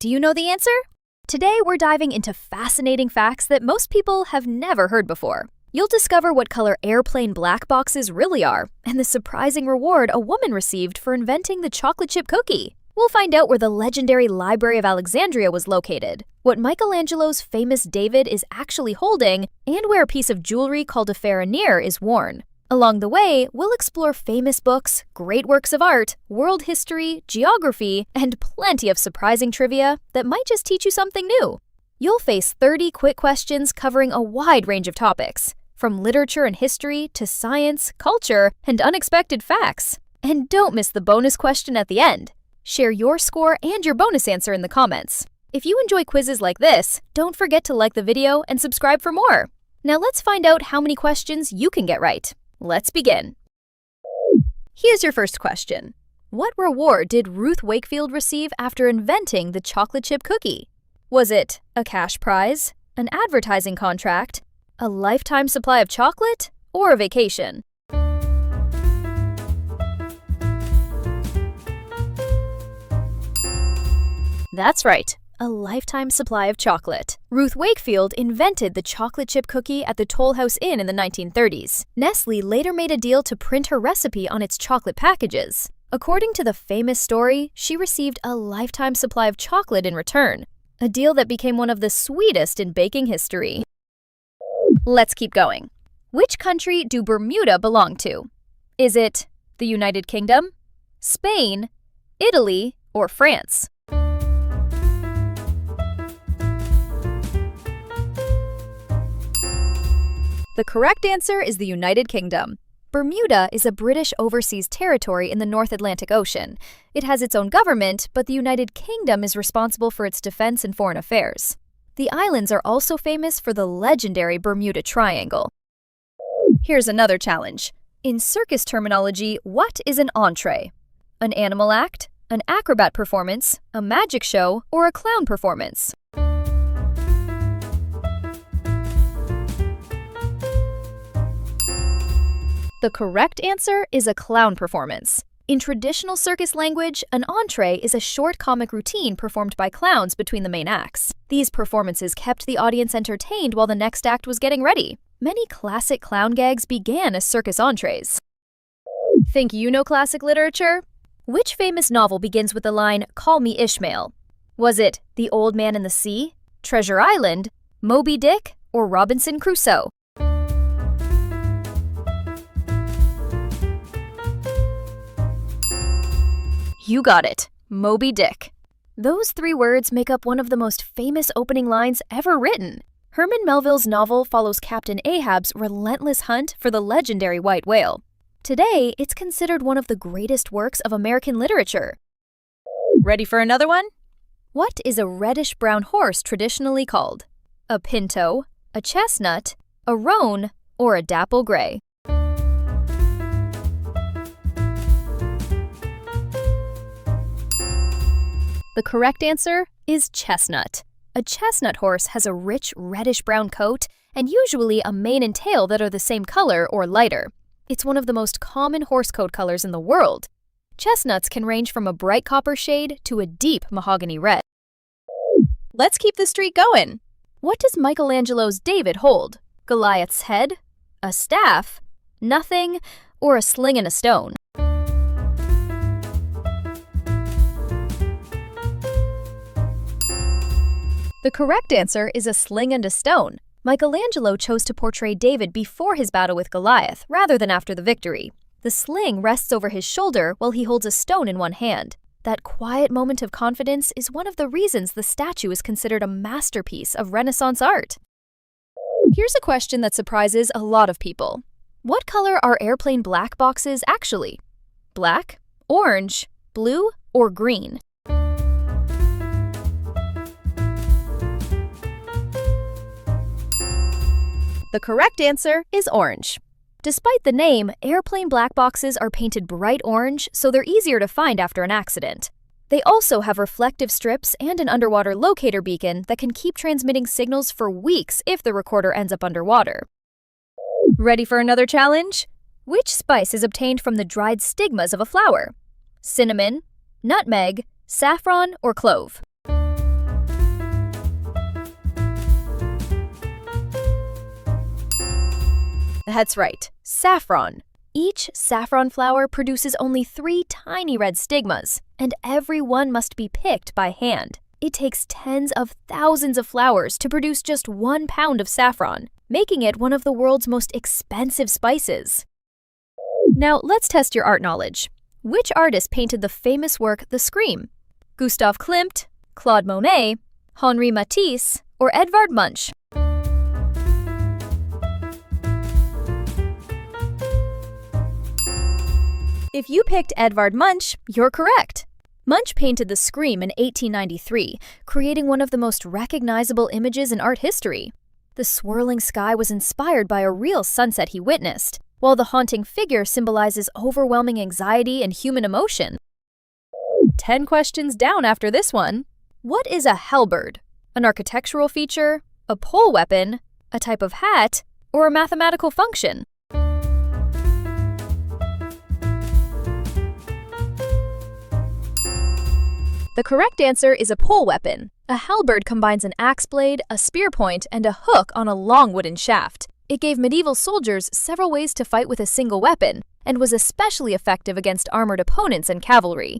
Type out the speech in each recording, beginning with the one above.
Do you know the answer? Today, we're diving into fascinating facts that most people have never heard before. You'll discover what color airplane black boxes really are, and the surprising reward a woman received for inventing the chocolate chip cookie. We'll find out where the legendary Library of Alexandria was located, what Michelangelo's famous David is actually holding, and where a piece of jewelry called a ferronnière is worn. Along the way, we'll explore famous books, great works of art, world history, geography, and plenty of surprising trivia that might just teach you something new. You'll face 30 quick questions covering a wide range of topics, from literature and history to science, culture, and unexpected facts. And don't miss the bonus question at the end. Share your score and your bonus answer in the comments. If you enjoy quizzes like this, don't forget to like the video and subscribe for more. Now let's find out how many questions you can get right. Let's begin. Here's your first question. What reward did Ruth Wakefield receive after inventing the chocolate chip cookie? Was it a cash prize, an advertising contract, a lifetime supply of chocolate, or a vacation? That's right, a lifetime supply of chocolate. Ruth Wakefield invented the chocolate chip cookie at the Toll House Inn in the 1930s. Nestle later made a deal to print her recipe on its chocolate packages. According to the famous story, she received a lifetime supply of chocolate in return, a deal that became one of the sweetest in baking history. Let's keep going. Which country do Bermuda belong to? Is it the United Kingdom, Spain, Italy, or France? The correct answer is the United Kingdom. Bermuda is a British overseas territory in the North Atlantic Ocean. It has its own government, but the United Kingdom is responsible for its defense and foreign affairs. The islands are also famous for the legendary Bermuda Triangle. Here's another challenge. In circus terminology, what is an entrée? An animal act, an acrobat performance, a magic show, or a clown performance? The correct answer is a clown performance. In traditional circus language, an entrée is a short comic routine performed by clowns between the main acts. These performances kept the audience entertained while the next act was getting ready. Many classic clown gags began as circus entrées. Think you know classic literature? Which famous novel begins with the line, "Call me Ishmael"? Was it The Old Man and the Sea, Treasure Island, Moby Dick, or Robinson Crusoe? You got it, Moby Dick. Those three words make up one of the most famous opening lines ever written. Herman Melville's novel follows Captain Ahab's relentless hunt for the legendary white whale. Today, it's considered one of the greatest works of American literature. Ready for another one? What is a reddish-brown horse traditionally called? A pinto, a chestnut, a roan, or a dapple gray? The correct answer is chestnut. A chestnut horse has a rich reddish-brown coat and usually a mane and tail that are the same color or lighter. It's one of the most common horse coat colors in the world. Chestnuts can range from a bright copper shade to a deep mahogany red. Let's keep the streak going. What does Michelangelo's David hold? Goliath's head, a staff, nothing, or a sling and a stone? The correct answer is a sling and a stone. Michelangelo chose to portray David before his battle with Goliath, rather than after the victory. The sling rests over his shoulder while he holds a stone in one hand. That quiet moment of confidence is one of the reasons the statue is considered a masterpiece of Renaissance art. Here's a question that surprises a lot of people. What color are airplane black boxes actually? Black, orange, blue, or green? The correct answer is orange. Despite the name, airplane black boxes are painted bright orange, so they're easier to find after an accident. They also have reflective strips and an underwater locator beacon that can keep transmitting signals for weeks if the recorder ends up underwater. Ready for another challenge? Which spice is obtained from the dried stigmas of a flower? Cinnamon, nutmeg, saffron, or clove? That's right, saffron. Each saffron flower produces only 3 tiny red stigmas, and every one must be picked by hand. It takes tens of thousands of flowers to produce just 1 pound of saffron, making it one of the world's most expensive spices. Now let's test your art knowledge. Which artist painted the famous work The Scream? Gustav Klimt, Claude Monet, Henri Matisse, or Edvard Munch? If you picked Edvard Munch, you're correct. Munch painted The Scream in 1893, creating one of the most recognizable images in art history. The swirling sky was inspired by a real sunset he witnessed, while the haunting figure symbolizes overwhelming anxiety and human emotion. 10 questions down after this one. What is a halberd? An architectural feature, a pole weapon, a type of hat, or a mathematical function? The correct answer is a pole weapon. A halberd combines an axe blade, a spear point, and a hook on a long wooden shaft. It gave medieval soldiers several ways to fight with a single weapon, and was especially effective against armored opponents and cavalry.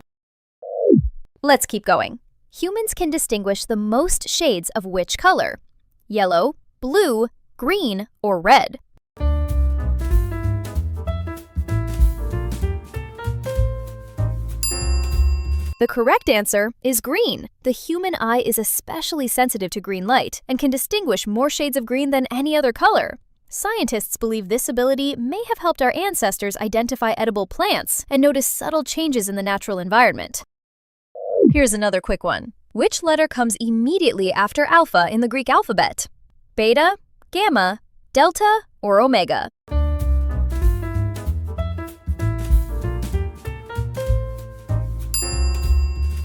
Let's keep going. Humans can distinguish the most shades of which color? Yellow, blue, green, or red? The correct answer is green. The human eye is especially sensitive to green light and can distinguish more shades of green than any other color. Scientists believe this ability may have helped our ancestors identify edible plants and notice subtle changes in the natural environment. Here's another quick one. Which letter comes immediately after alpha in the Greek alphabet? Beta, gamma, delta, or omega?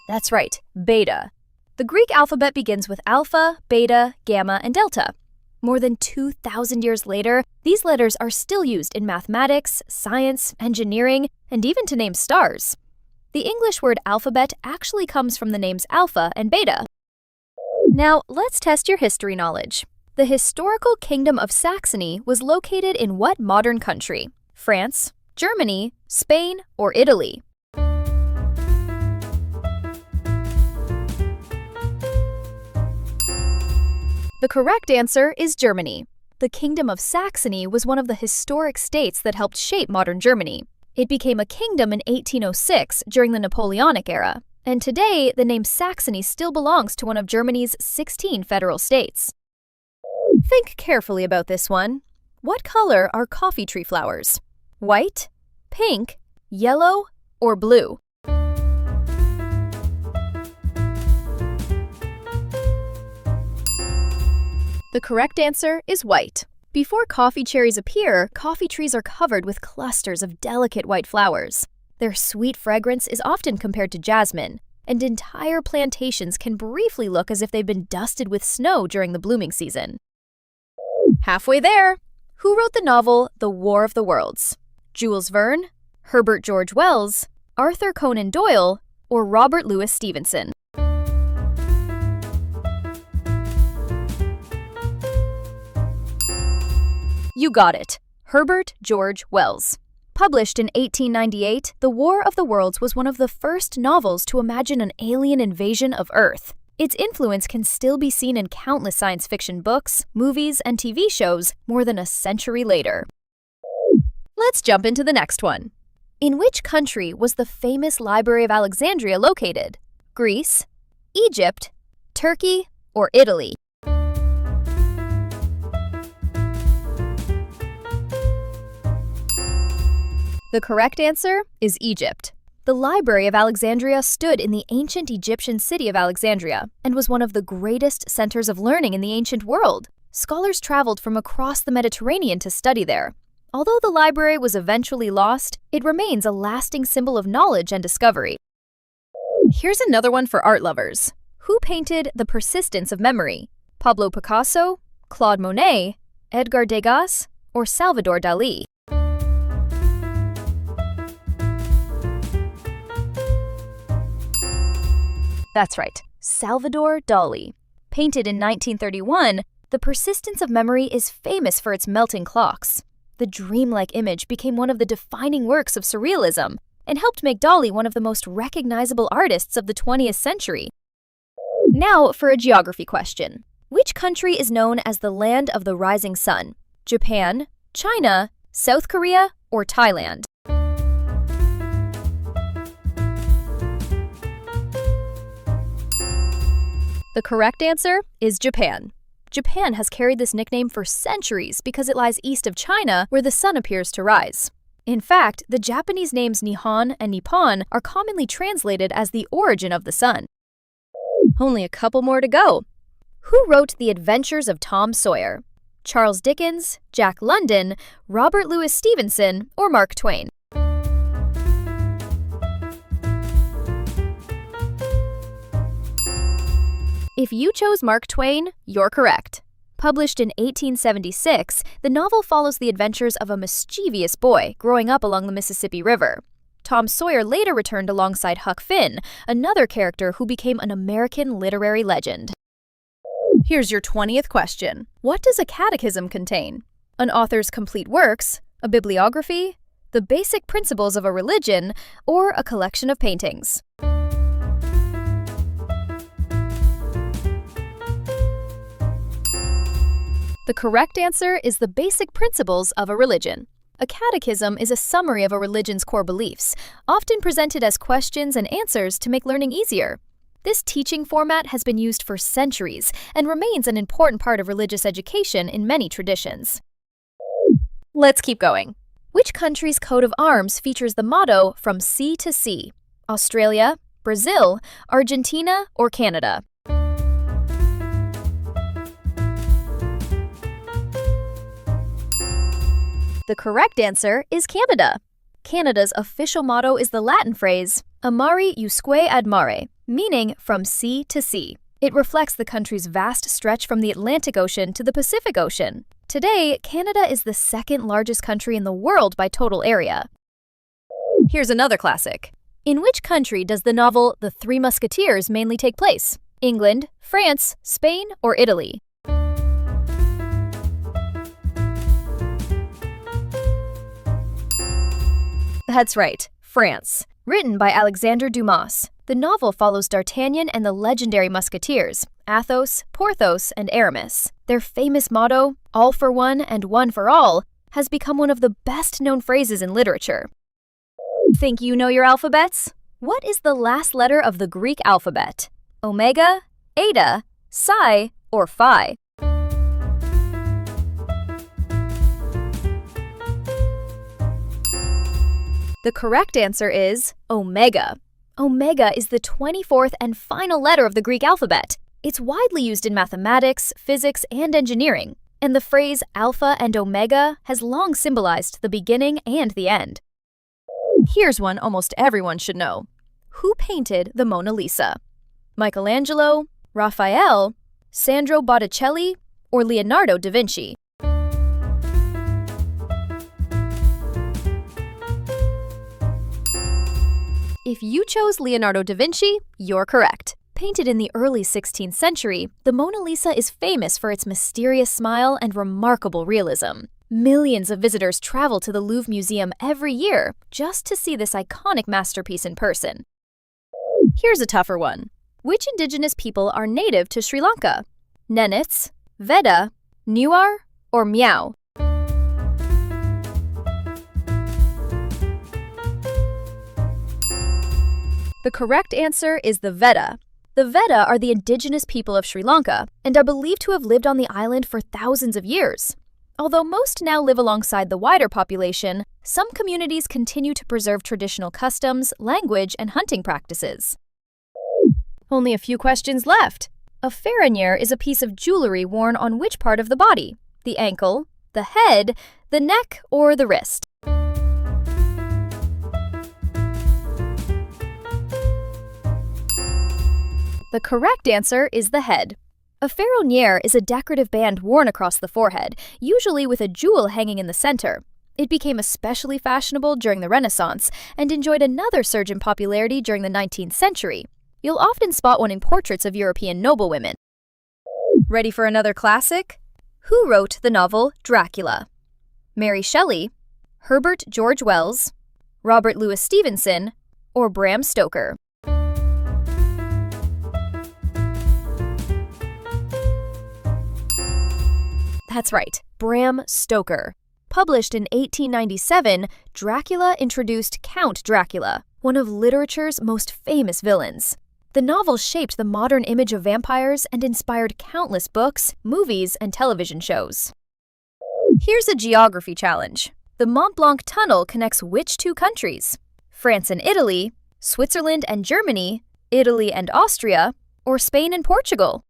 That's right, beta. The Greek alphabet begins with alpha, beta, gamma, and delta. More than 2,000 years later, these letters are still used in mathematics, science, engineering, and even to name stars. The English word alphabet actually comes from the names alpha and beta. Now, let's test your history knowledge. The historical Kingdom of Saxony was located in what modern country? France, Germany, Spain, or Italy? The correct answer is Germany. The Kingdom of Saxony was one of the historic states that helped shape modern Germany. It became a kingdom in 1806 during the Napoleonic era, and today the name Saxony still belongs to one of Germany's 16 federal states. Think carefully about this one. What color are coffee tree flowers? White, pink, yellow, or blue? The correct answer is white. Before coffee cherries appear, coffee trees are covered with clusters of delicate white flowers. Their sweet fragrance is often compared to jasmine, and entire plantations can briefly look as if they've been dusted with snow during the blooming season. Halfway there! Who wrote the novel The War of the Worlds? Jules Verne, Herbert George Wells, Arthur Conan Doyle, or Robert Louis Stevenson? You got it. Herbert George Wells. Published in 1898, The War of the Worlds was one of the first novels to imagine an alien invasion of Earth. Its influence can still be seen in countless science fiction books, movies, and TV shows more than a century later. Let's jump into the next one. In which country was the famous Library of Alexandria located? Greece, Egypt, Turkey, or Italy? The correct answer is Egypt. The Library of Alexandria stood in the ancient Egyptian city of Alexandria and was one of the greatest centers of learning in the ancient world. Scholars traveled from across the Mediterranean to study there. Although the library was eventually lost, it remains a lasting symbol of knowledge and discovery. Here's another one for art lovers. Who painted The Persistence of Memory? Pablo Picasso, Claude Monet, Edgar Degas, or Salvador Dalí? That's right, Salvador Dalí. Painted in 1931, The Persistence of Memory is famous for its melting clocks. The dreamlike image became one of the defining works of surrealism and helped make Dali one of the most recognizable artists of the 20th century. Now for a geography question. Which country is known as the land of the rising sun? Japan, China, South Korea, or Thailand? The correct answer is Japan. Japan has carried this nickname for centuries because it lies east of China, where the sun appears to rise. In fact, the Japanese names Nihon and Nippon are commonly translated as the origin of the sun. Only a couple more to go. Who wrote The Adventures of Tom Sawyer? Charles Dickens, Jack London, Robert Louis Stevenson, or Mark Twain? If you chose Mark Twain, you're correct. Published in 1876, the novel follows the adventures of a mischievous boy growing up along the Mississippi River. Tom Sawyer later returned alongside Huck Finn, another character who became an American literary legend. Here's your 20th question. What does a catechism contain? An author's complete works, a bibliography, the basic principles of a religion, or a collection of paintings? The correct answer is the basic principles of a religion. A catechism is a summary of a religion's core beliefs, often presented as questions and answers to make learning easier. This teaching format has been used for centuries and remains an important part of religious education in many traditions. Let's keep going. Which country's coat of arms features the motto "From Sea to Sea"? Australia, Brazil, Argentina, or Canada? The correct answer is Canada. Canada's official motto is the Latin phrase, "Amare usque ad mare," meaning from sea to sea. It reflects the country's vast stretch from the Atlantic Ocean to the Pacific Ocean. Today, Canada is the second largest country in the world by total area. Here's another classic. In which country does the novel The Three Musketeers mainly take place? England, France, Spain, or Italy? That's right, France. Written by Alexandre Dumas, the novel follows D'Artagnan and the legendary musketeers, Athos, Porthos, and Aramis. Their famous motto, "All for one and one for all," has become one of the best-known phrases in literature. Think you know your alphabets? What is the last letter of the Greek alphabet? Omega, Eta, Psi, or Phi? The correct answer is Omega. Omega is the 24th and final letter of the Greek alphabet. It's widely used in mathematics, physics, and engineering, and the phrase alpha and omega has long symbolized the beginning and the end. Here's one almost everyone should know. Who painted the Mona Lisa? Michelangelo, Raphael, Sandro Botticelli, or Leonardo da Vinci? If you chose Leonardo da Vinci, you're correct. Painted in the early 16th century, the Mona Lisa is famous for its mysterious smile and remarkable realism. Millions of visitors travel to the Louvre Museum every year just to see this iconic masterpiece in person. Here's a tougher one. Which indigenous people are native to Sri Lanka? Nenets, Veda, Newar, or Miao? The correct answer is the Veda. The Veda are the indigenous people of Sri Lanka and are believed to have lived on the island for thousands of years. Although most now live alongside the wider population, some communities continue to preserve traditional customs, language, and hunting practices. Only a few questions left. A ferronnière is a piece of jewelry worn on which part of the body? The ankle, the head, the neck, or the wrist? The correct answer is the head. A ferronnière is a decorative band worn across the forehead, usually with a jewel hanging in the center. It became especially fashionable during the Renaissance and enjoyed another surge in popularity during the 19th century. You'll often spot one in portraits of European noblewomen. Ready for another classic? Who wrote the novel Dracula? Mary Shelley, Herbert George Wells, Robert Louis Stevenson, or Bram Stoker? That's right, Bram Stoker. Published in 1897, Dracula introduced Count Dracula, one of literature's most famous villains. The novel shaped the modern image of vampires and inspired countless books, movies, and television shows. Here's a geography challenge. The Mont Blanc Tunnel connects which two countries? France and Italy, Switzerland and Germany, Italy and Austria, or Spain and Portugal?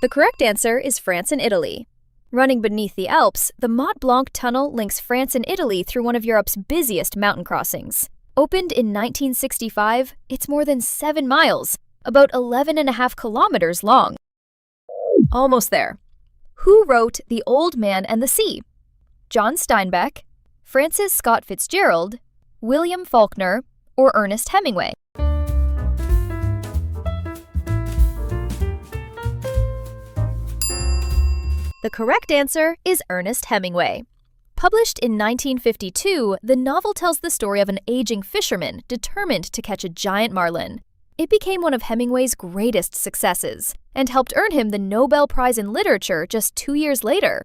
The correct answer is France and Italy. Running beneath the Alps, the Mont Blanc Tunnel links France and Italy through one of Europe's busiest mountain crossings. Opened in 1965, it's more than 7 miles, about 11.5 kilometers long. Almost there. Who wrote The Old Man and the Sea? John Steinbeck, Francis Scott Fitzgerald, William Faulkner, or Ernest Hemingway? The correct answer is Ernest Hemingway. Published in 1952, the novel tells the story of an aging fisherman determined to catch a giant marlin. It became one of Hemingway's greatest successes and helped earn him the Nobel Prize in Literature just 2 years later.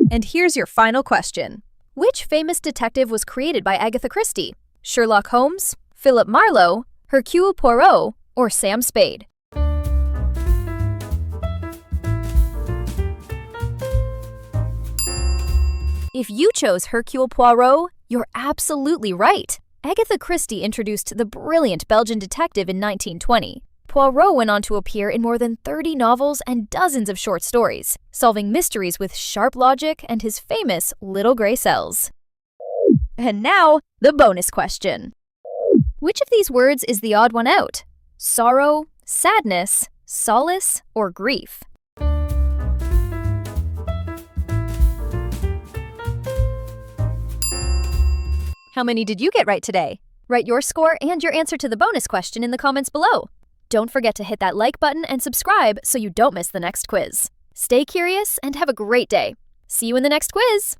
And here's your final question. Which famous detective was created by Agatha Christie? Sherlock Holmes, Philip Marlowe, Hercule Poirot, or Sam Spade? If you chose Hercule Poirot, you're absolutely right. Agatha Christie introduced the brilliant Belgian detective in 1920. Poirot went on to appear in more than 30 novels and dozens of short stories, solving mysteries with sharp logic and his famous little gray cells. And now, the bonus question. Which of these words is the odd one out? Sorrow, sadness, solace, or grief? How many did you get right today? Write your score and your answer to the bonus question in the comments below. Don't forget to hit that like button and subscribe so you don't miss the next quiz. Stay curious and have a great day. See you in the next quiz!